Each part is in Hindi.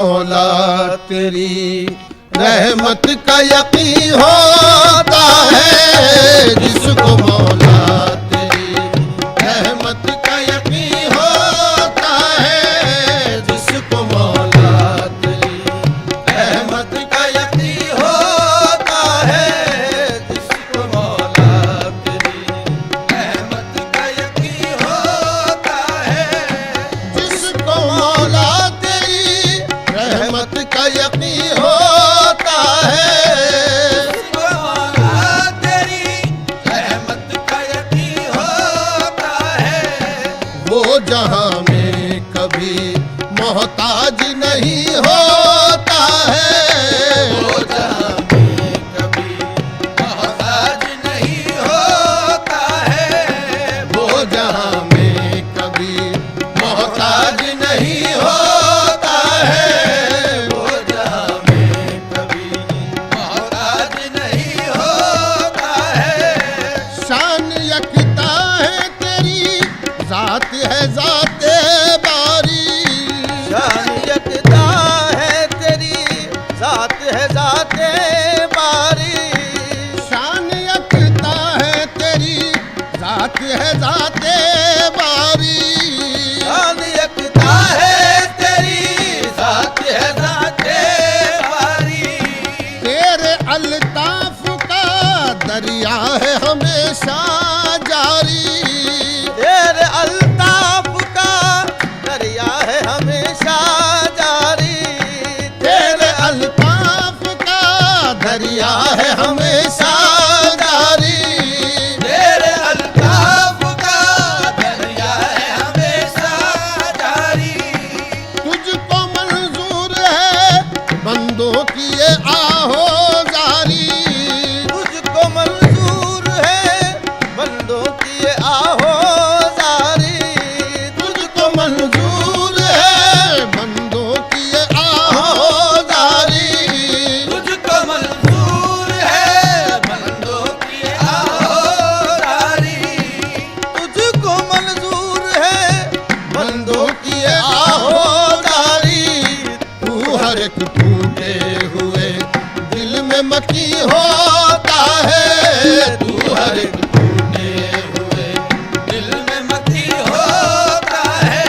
मौला तेरी रहमत का यकीन होता है, जिसको मौला तेरी रहमत का यकीन होता है, जिसको मौला तेरी रहमत का यकीन होता है, जिसको मौला तेरी रहमत का यकीन होता है, जिसको मौला रहमत का यकीन होता है, मौला तेरी रहमत का यकीन होता है। वो जहां में कभी मोहताज नहीं होता है, वो जहां में कभी मोहताज नहीं होता है, वो जहां में कभी मोहताज नहीं होता है, ज़ात है ज़ाते बारी, शान यकता है तेरी, ज़ात है ज़ाते बारी, शान यकता है तेरी, ज़ात है ज़ाते बारी, शान यकता है तेरी, ज़ात है ज़ाते बारी। तेरे अल्ताफ का दरिया है हमेशा जारी, तेरे अल्ताफ का दरिया है हमेशा जारी, तेरे अल्ताफ का दरिया है हमेशा जारी, तेरे अल्ताफ का दरिया है हमेशा जारी। तुझको मंजूर है बंदों की ये आहोजारी, तुझको मंजूर है बंदों की ये आहो मंजूर है बंदों की ये आहोजारी, तुझको मंजूर है बंदों की ये आहोजारी, तुझको मंजूर है बंदों की ये आहोजारी। तू हर एक टूटे हुए दिल में मकी होता है, तू हर एक टूटे हुए दिल में मती होता है,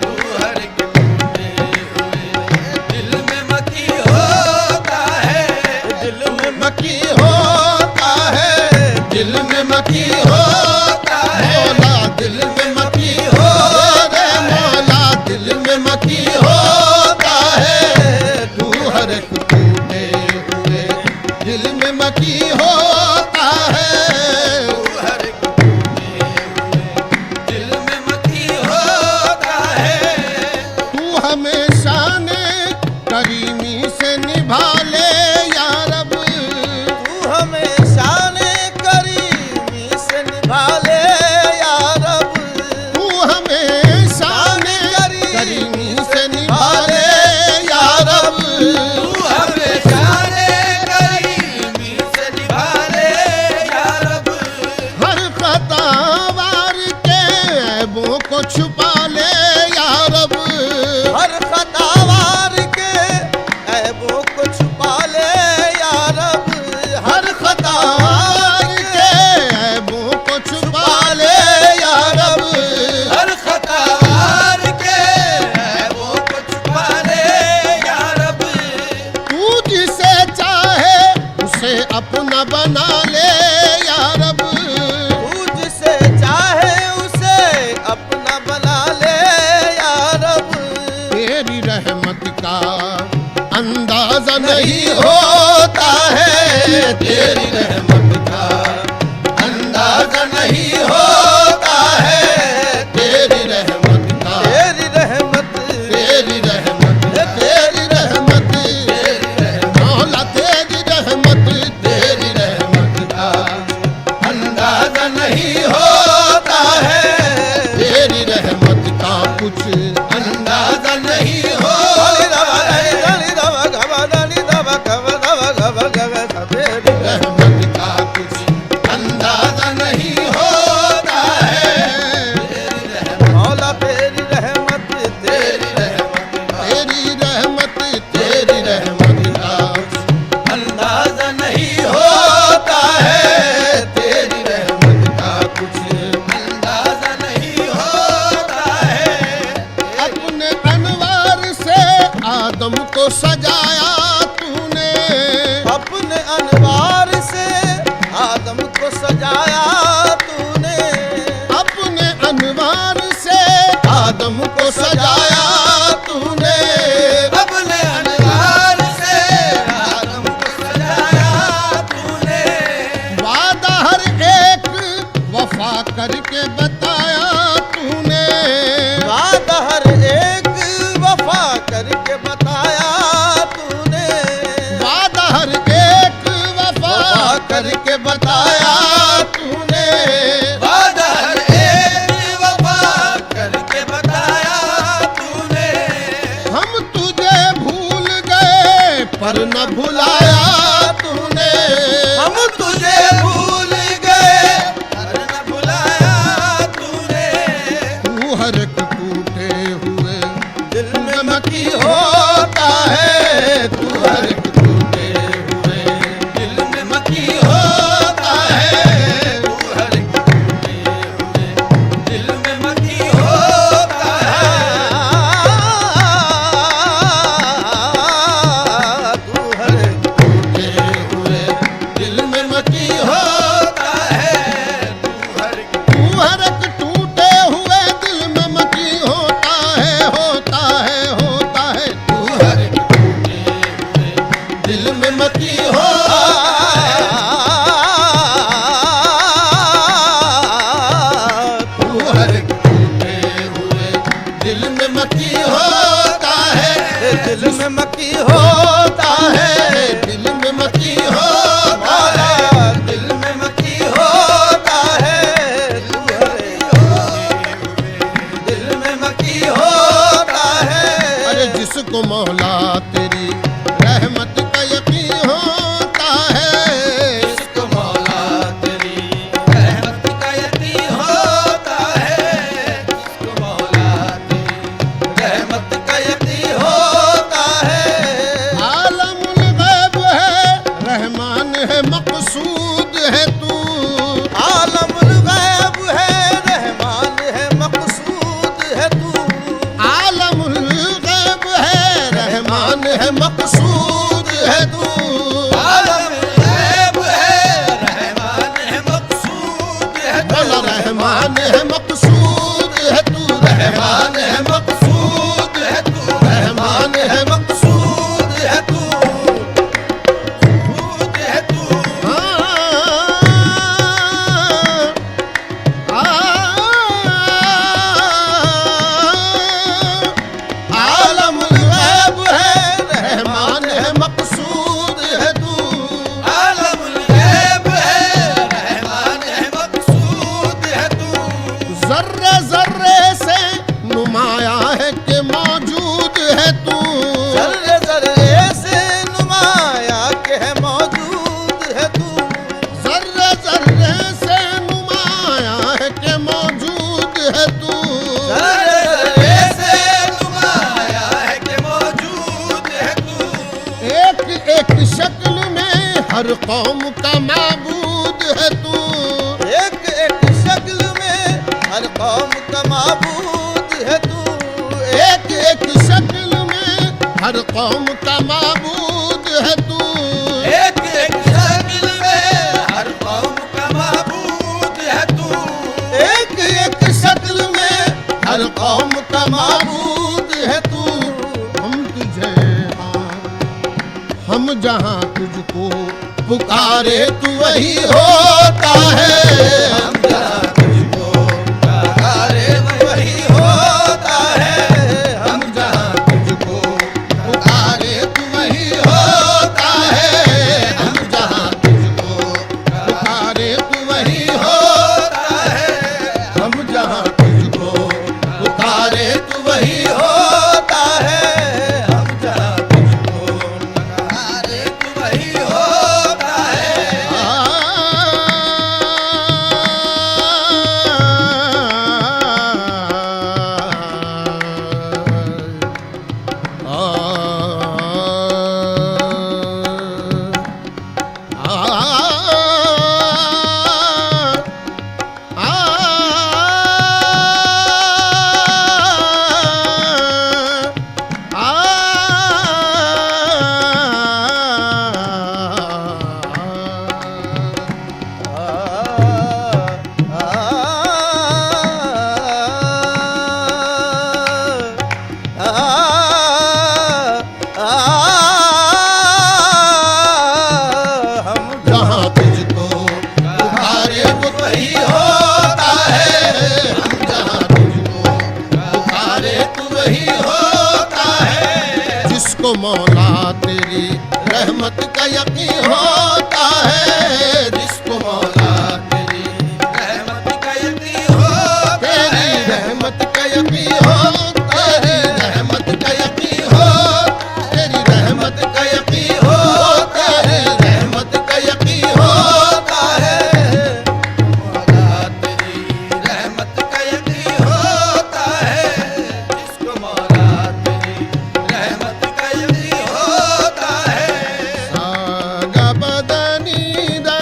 तू हर एक टूटे हुए दिल में मती होता है, दिल में मकी होता है, दिल में मकी होता है, मौला दिल में मकी होता है, मौला दिल में मकी होता है, तू हर एक टूटे हुए दिल में मकी होता है, तू हर एक टूटे हुए दिल में मती होता है। तू हमेशा ने करीमी से निभा ले या रब, तू हमेशा ने करीमी से निभा ले या रब, तू हमेशा ने करीमी से निभा ले या रब, तू हमेशा ने करीमी से निभा ले या रब, हर खतावार के ऐबों को छुपा ले या रब, हर खतावार के ऐबों को छुपा ले या रब, हर खतावार के ऐबों को छुपा ले या रब, हर खतावार के ऐबों को छुपा ले या रब, तू जिसे चाहे उसे अपना बना ले या रब, तू जिसे चाहे उसे अपना बना ले या रब, तेरी रहमत का अंदाजा नहीं होता है, तेरी रहमत का अंदाजा नहीं होता है, तेरी रहमत का, तेरी रहमत, तेरी रहमत, तेरी रहमत, मौला तेरी रहमत, तेरी रहमत का अंदाजा नहीं होता है, तेरी रहमत का कुछ अंदाजा नहीं होता, रहमत का कुछ अंदाजा नहीं होता आदम को सजाया तूने, अपने अनवार से आदम को सजाया तूने, अपने अनवार से आदम को सजाया तूने, अपने अनवार से आदम को सजाया तूने, वादा हर एक वफा करके बताया तूने, वादा हर एक वफा करके बताया तूने, वादा हर एक वफा करके बताया तूने, वादा हर एक वफा करके बताया तूने, हम तुझे भूल गए पर न भुलाया तूने, हम तुझे भूल गए पर न भुलाया तूने, तू हर एक टूटे हुए दिल में मकी मकी होता है, तू हर एक टूटे हुए दिल में मकी होता है, तू हर एक टूटे हुए दिल में मकी होता है, तू हर एक टूटे हुए दिल में मकी हो, होता है, तू हर एक टूटे हुए दिल में मकी होता है, होता है, होता है, तू हर एक टूटे हुए दिल में मकी हो, तू हर एक टूटे हुए दिल में मकी होता है, दिल में मकी होता है, दिल में मकी होता है, दिल में मकी होता है, तू हर एक दिल में मकी होता है, अरे जिसको मौला तेरी रहमत का यकीन होता है, जिसको मौला तेरी रहमत का यकीन होता है, जिसको मौला तेरी रहमत का यकीन होता है, आलमुल गैब है रहमान है मकसूद है तू, आलमुल गैब है रहमान है मकसूद है तू, आलमुल गैब है रहमान है मकसूद है तू, आलमुल गैब है रहमान है मकसूद है तू, मौला रहमान है मकसूद है तू, रहमान है मकसूद है तू, रहमान है मकसूद है तू, मकसूद है तू, आलमुल गैब है रहमान है मकसूद है तू, आलमुल गैब है रहमान है मकसूद है तू, जर्रे जर्रे से नुमाया है कि मौजूद है तू, जर्रे जर्रे से नुमाया के है मौजूद है तू, जर्रे जर्रे से नुमाया है कि मौजूद है तू, जर्रे जर्रे से नुमाया है के मौजूद है तू, एक एक शक्ल में हर कौम का माबूद है तू, एक एक शक्ल में हर कौम का माबूद है तू, एक एक शक्ल में हर कौम का माबूद है तू, एक एक शक्ल में हर कौम का माबूद है तू, एक एक शक्ल में हर कौम का माबूद है तू, हम तुझे हम जहाँ तुझको पुकारे तू वही होता है, हम जहाँ तुझको पुकारे वही होता है, हम जहाँ तुझको पुकारे तू वही होता है, हम जहाँ तुझको पुकारे तू वही होता है, हम जहाँ तुझको पुकारे तू वही होता है, हम जहाँ तुझको पुकारे तू वही होता है, मौला तेरी रहमत का यकीन होता है, जिसको मौला तेरी रहमत का यकीन होता तेरी है, रहमत का यकीन होता है, रहमत का यकीन हो, तेरी रहमत का यकीन होता है, रहमत का यकीन होता है। मौला तेरी रहमत का यकीन होता है, जिसको मौला तेरी रहमत का यकीन होता है। सा गा प दा नी दा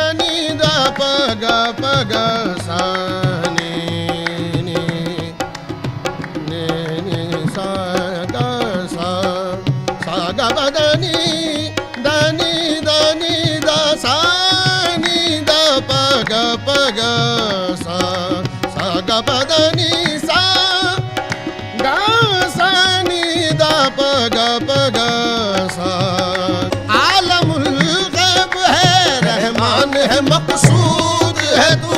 प गा सा नी सा गा प दा नी दा सा नी दा प गा सा गा प दा नी सा गा सा नी दा प गा सा। आलमुल गैब है, रहमान है, मकसूद है तू।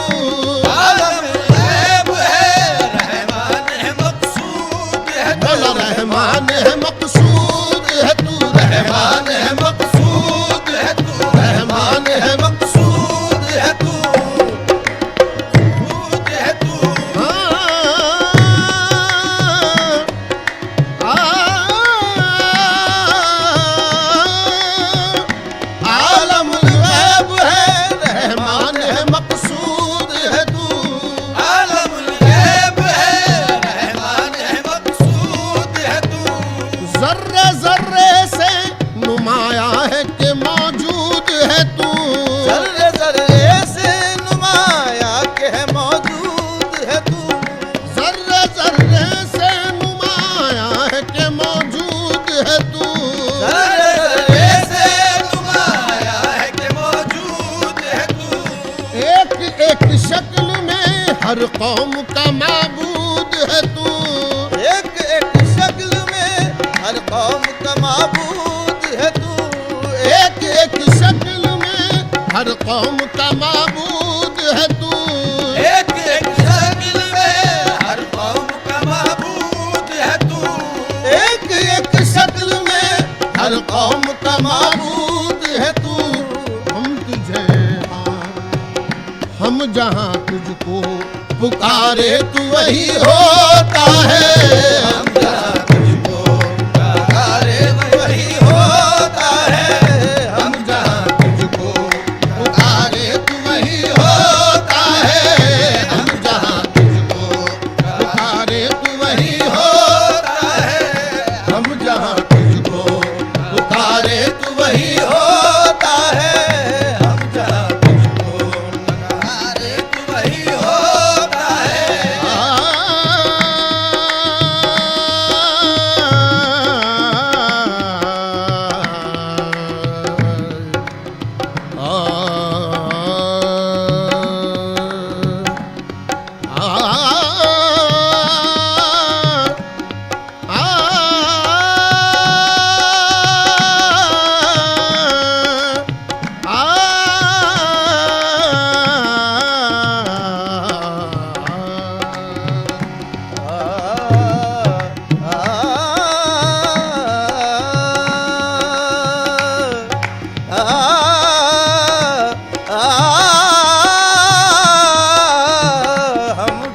आलम गैब है, रहमान है, मकसूद है तू। भला रहमान है, मकसूद है तू, रहमान है, मकसूद है तू, रहमान है, मकसूद है तू। मकसूद है तू। आलमुल गैब है, रहमान है, मकसूद है तू। आलमुल गैब है, रहमान है, मकसूद है तू। जर्रे जर्रे से नुमाया है कि मौजूद है तू। जर्रे जर्रे से नुमाया के है मौजूद है तू। जर्रे जर्रे से नुमाया है कि मौजूद है तू। जर्रे जर्रे से नुमाया है कि मौजूद है तू। एक एक शक्ल में हर कौम का माबूद है तू। एक एक शक्ल में हर कौम का माबूद है तू। एक एक शक्ल में हर कौम का माबूद है तू। एक एक शक्ल में हर कौम का माबूद है तू। एक एक शक्ल में हर कौम का माबूद है तू। हम तुझे हम जहाँ तुझको पुकारे तू वही होता है। हम जहाँ तुझको पुकारे वही होता है। हम जहाँ तुझको पुकारे तू वही होता है। हम जहाँ तुझको पुकारे तू वही होता है। हम जहाँ तुझको पुकारे तू वही होता है। हम जहाँ तुझको पुकारे तू वही होता है।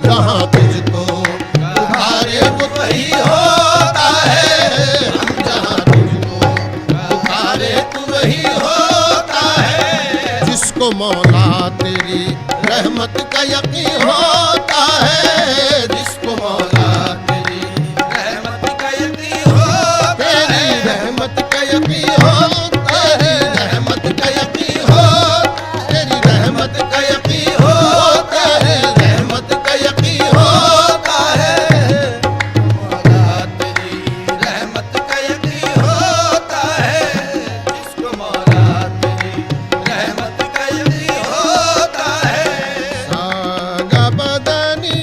जहाँ तुझको पुकारे तो वही होता है। हम जहाँ तुझको पुकारे तो वही होता है। जिसको मौला तेरी रहमत का यकीन होता है। जिसको मौला तेरी रहमत का यकीन होता तेरी है। रहमत का यकीन होता है। रहमत का यकीन हो, तेरी रहमत का यकीन होता है। रहमत का यकीन होता है। मौला तेरी रहमत का यकीन होता है। जिसको मौला तेरी रहमत का यकीन होता है। सा गा प दा नी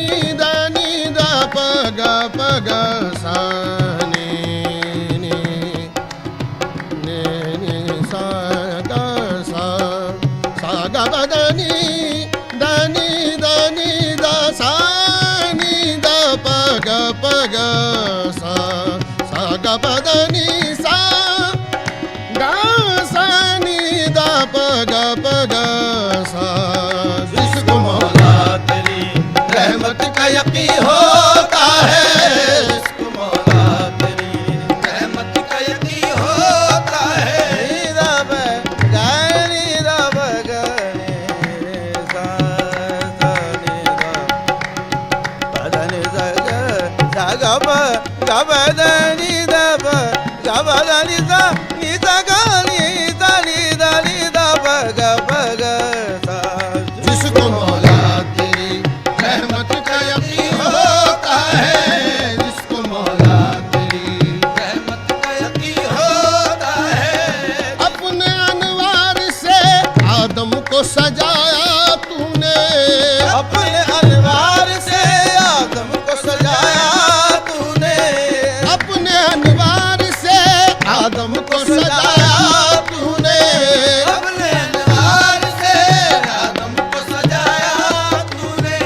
बग सा जिसको मौला तेरी रहमत का यकीन होता है। जिसको मौला तेरी रहमत का यकीन होता है। रब गनी रब गनी सा नी दा गब गबदनी दब गबदनी सा नी दा गनी दा नी दा बग बग सा जिसको मौला तेरी रहमत का यकीन होता है। जिसको मौला तेरी रहमत का यकीन होता है। अपने अनवार से आदम को सजाया तूने। अपने अनवार से आदम को सजाया तूने। अपने अनवार से आदम को सजाया तूने। अपने अनवार से आदम को सजाया तूने।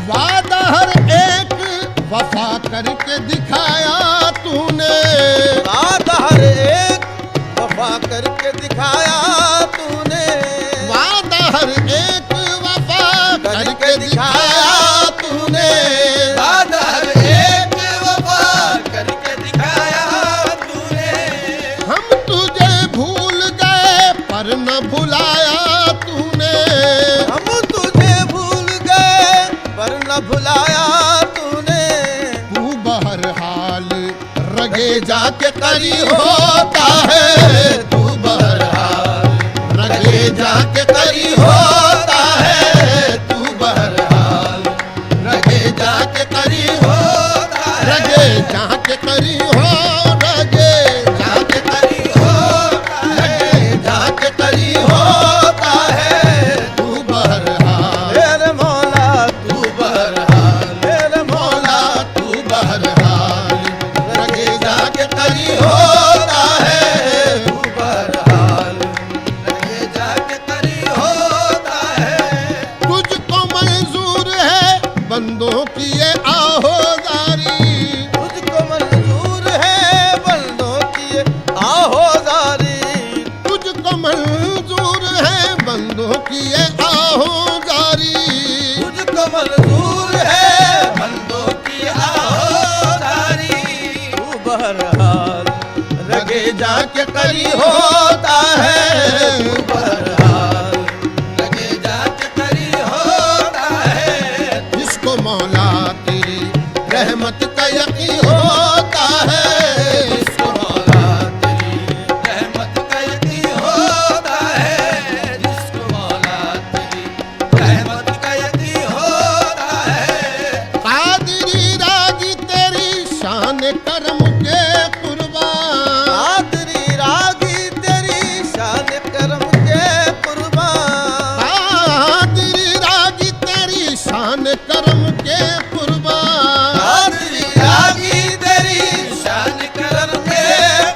वादा हर एक वफा करके दिखाया तूने। बात हर एक वफा करके दिखाया तूने। वादा हर एक वफा करके दिखाया तूने। बाद हर एक वफा करके दिखाया तूने। हम तुझे भूल गए पर न भुलाया तूने। हम तुझे भूल गए पर न भुलाया तूने। तू बहरहाल रगे जाके करी होता है। तू बहरहाल रगे जाके करी होता है। तू बहरहाल रगे जाके करी होता है। रगे जाके करी हो रगे जाके करी होता है। रगे जाके करी होता है। तू बहरहाल मेरे मौला तू बहरहाल मेरे मौला तू बहरहाल रगे जाके करी होता है। तू बहरहाल रगे जाके करी होता है। तुझको मंजूर है बंदों की ये आहोदारी। तुझको मंजूर है बंदों की ये आहोदारी। तुझको मंजूर है बंदों की ये आहोदारी। तुझको मंजूर है बंदों की आहोदारी। तू बहरहाल रगे जाके करी होता है। तू बहरहाल रगे जाके करी होता है। जिसको मौला तेरी रहमत का यकीन होता है। जिसको मौला तेरी रहमत का यकीन होता है। जिसको मौला तेरी रहमत का यकीन होता है। कादरी रागी तेरी शान करम के कुर्बान। कादरी रागी तेरी शान करम के कुर्बान। कादरी रागी तेरी शान करम के कुर्बान। कादरी रागी तेरी शान करम के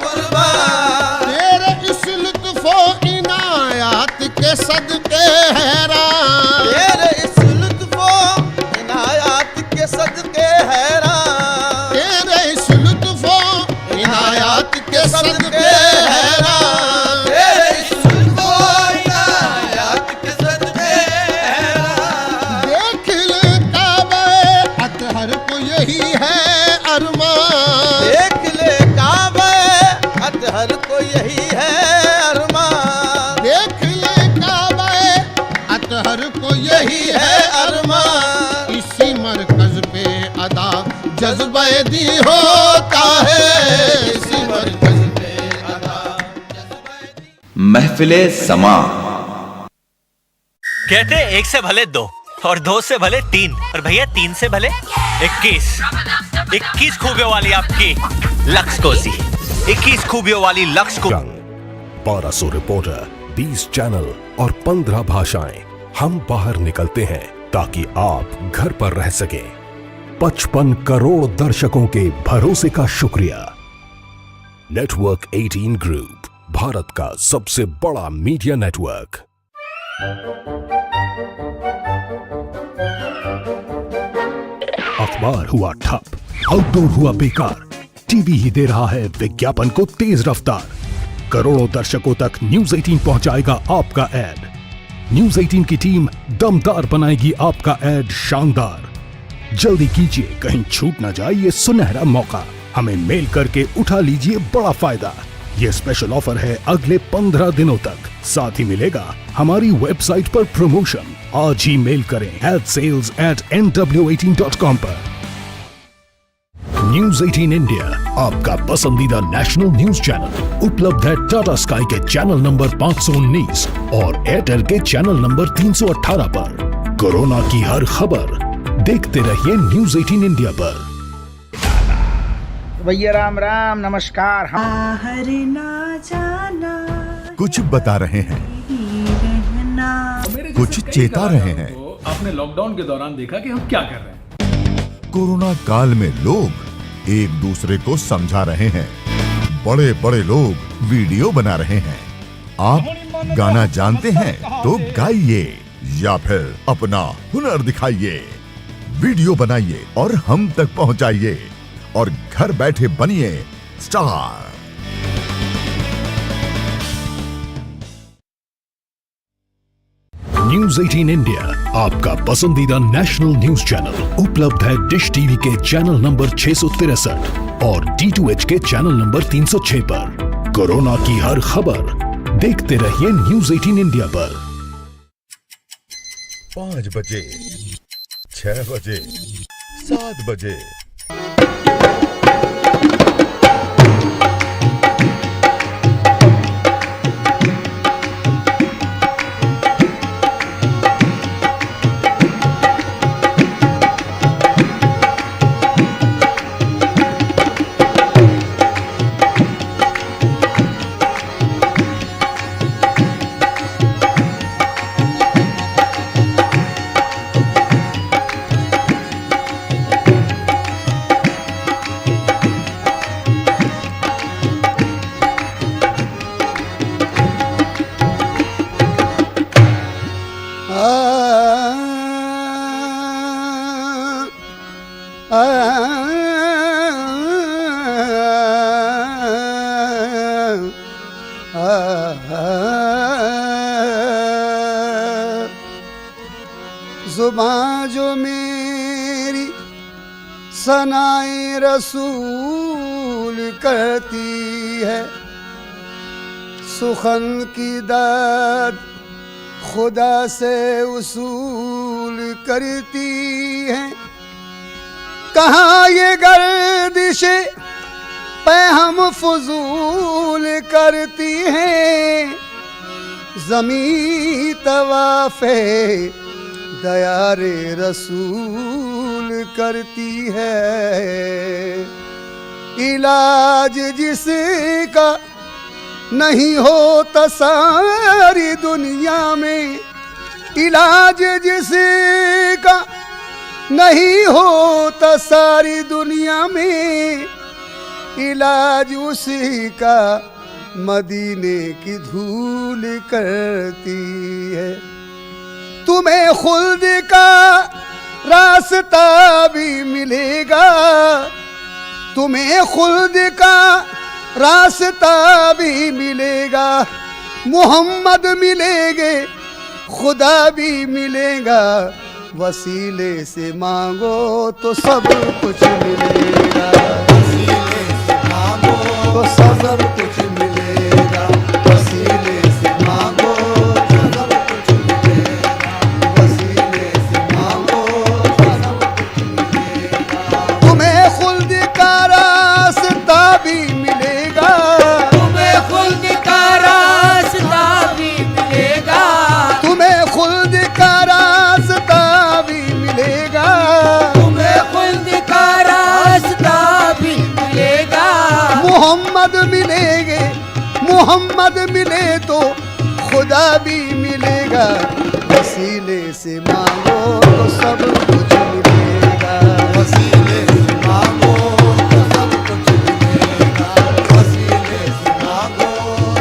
कुर्बान। तेरे इस लुत्फो इनायात के सदके हैरान। तेरे इस लुत्फो इनायात के सदके हैरान। तेरे इस लुत्फो इनायात के सदके हैरान। तेरे इस लुत्फो इनायात के सदके हैरान। देख ले काबे अतहर को यही है अरमान। देख ले काबे अतहर को यही है अरमान। देख ले काबे अतहर को यही है अरमान। इसी मरकज पे अदा जज्बे दी होता है। इसी मरकज पे अदा महफिले समा। कहते हैं 1 से भले 2 और 2 से भले 3 और भैया 3 से भले 21 खूबियों वाली आपकी लक्स कोसी 21 खूबियों वाली लक्स को 1200 रिपोर्टर, 20 चैनल और 15 भाषाएं। हम बाहर निकलते हैं ताकि आप घर पर रह सकें। 55 करोड़ दर्शकों के भरोसे का शुक्रिया। नेटवर्क 18 ग्रुप, भारत का सबसे बड़ा मीडिया नेटवर्क। अखबार हुआ ठप, आउटडोर हुआ बेकार, टीवी ही दे रहा है विज्ञापन को तेज रफ्तार। करोड़ों दर्शकों तक न्यूज 18 पहुंचाएगा आपका ऐड। न्यूज 18 की टीम दमदार बनाएगी आपका एड शानदार। जल्दी कीजिए, कहीं छूट ना जाए ये सुनहरा मौका। हमें मेल करके उठा लीजिए बड़ा फायदा। ये स्पेशल ऑफर है अगले 15 दिनों तक। साथ ही मिलेगा हमारी वेबसाइट पर प्रमोशन। आज ही मेल करें adsales@nw18.com पर। न्यूज 18 इंडिया आपका पसंदीदा नेशनल न्यूज चैनल उपलब्ध है टाटा स्काई के चैनल नंबर 519 और एयरटेल के चैनल नंबर 318 पर। कोरोना की हर खबर देखते रहिए न्यूज 18 इंडिया पर। भैया राम राम नमस्कार। हम बाहर ना जाना, कुछ बता रहे हैं, रहना। कुछ चेता रहे हैं। तो आपने लॉकडाउन के दौरान देखा कि हम क्या कर रहे हैं। कोरोना काल में लोग एक दूसरे को समझा रहे हैं। बड़े बड़े लोग वीडियो बना रहे हैं। आप गाना जानते हैं तो गाइए या फिर अपना हुनर दिखाइए। वीडियो बनाइए और हम तक पहुंचाइए और घर बैठे बनिए स्टार। न्यूज 18 इंडिया आपका पसंदीदा नेशनल न्यूज चैनल उपलब्ध है डिश टीवी के चैनल नंबर 663 और D2H के चैनल नंबर 306 पर। कोरोना की हर खबर देखते रहिए न्यूज 18 इंडिया पर। 5 बजे, 6 बजे, 7 बजे। जुबां जो मेरी सनाए रसूल करती है, सुखन की दाद खुदा से उसूल करती है। कहाँ ये गर्दिशे पे हम फजूल करती हैं, ज़मीं तवाफ़े दयारे रसूल करती है। इलाज जिसका नहीं होता सारी दुनिया में, इलाज जिसका नहीं होता सारी दुनिया में, इलाज उसी का मदीने की धूल करती है। तुम्हें खुल्द का रास्ता भी मिलेगा, तुम्हें खुल्द का रास्ता भी मिलेगा। मोहम्मद मिलेंगे, खुदा भी मिलेगा। वसीले से मांगो तो सब कुछ मिलेगा, वसीले से मांगो तो सब कुछ मिलेगा, वसीले से मांगो तो सब कुछ मिलेगा, वसीले से मांगो तो सब कुछ मिलेगा। तुम्हें खुल्द का रास्ता भी मिलेगा, तुम्हें खुल्द का रास्ता भी मिलेगा, तुम्हें खुल्द का रास्ता भी मिलेगा, तुम्हें खुल्द का रास्ता भी मिलेगा। मोहम्मद मिलेंगे, मोहम्मद मिले तो खुदा भी मिलेगा। वसीले से मांगो तो सब कुछ मिलेगा, वसीले से मांगो तो सब कुछ मिलेगा, वसीले से मांगो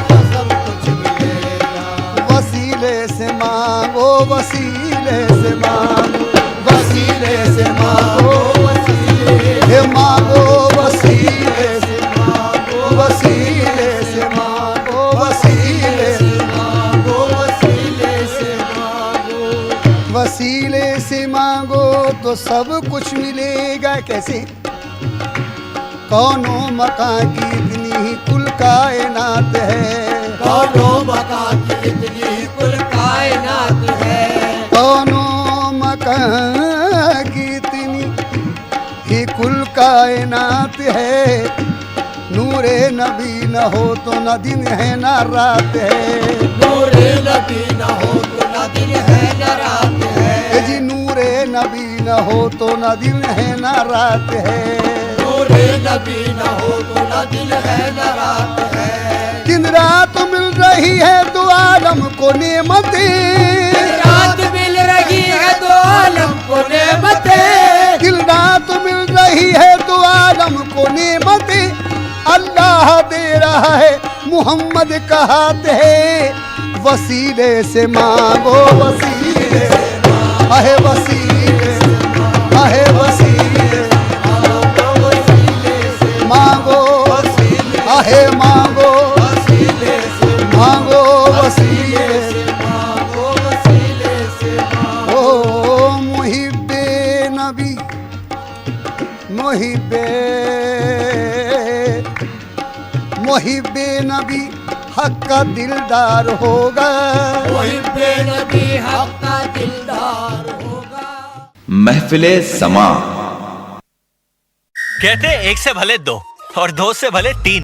तो सब कुछ मिलेगा। वसीले से मांगो, वसीले से मांगो, वसीले से मांगो, वसीले मांगो, वसीले से मांगो, वसीले से मांगो, वसीले से मांगो, वसीले से मांगो। तो सब कुछ मिलेगा। कैसे? कौनो मकान की इतनी ही कुल कायनात है, कौनो मकान की इतनी ही कुल कायनात है, कौनो मकान की इतनी ही कुल कायनात है। नूरे नबी न हो तो न दिन है न रात है, नूरे नबी न हो तो न दिन है न रात है, जी नूरे नबी न हो तो न दिन है न रात है, नूरे नबी न हो तो न दिन है न रात है। दिन रात मिल रही है दो आलम को नेमतें, रात मिल रही है दो आलम को नेमतें, दिन रात मिल रही है दो आलम को नेमतें। अल्लाह दे रहा है मुहम्मद का हाथ है, वसीले से मांगो वसीले, आहे वसीले, आहे वसीले मांगो, आहे मांगो, मांगो वसीले, ओ मुहिब्बे नबी, मुहिब्बे मुहिब्बे नबी हक का दिलदार होगा, मुहिब्बे नबी हक का दिलदार होगा। महफिले समा। कहते एक से भले दो और दो से भले तीन।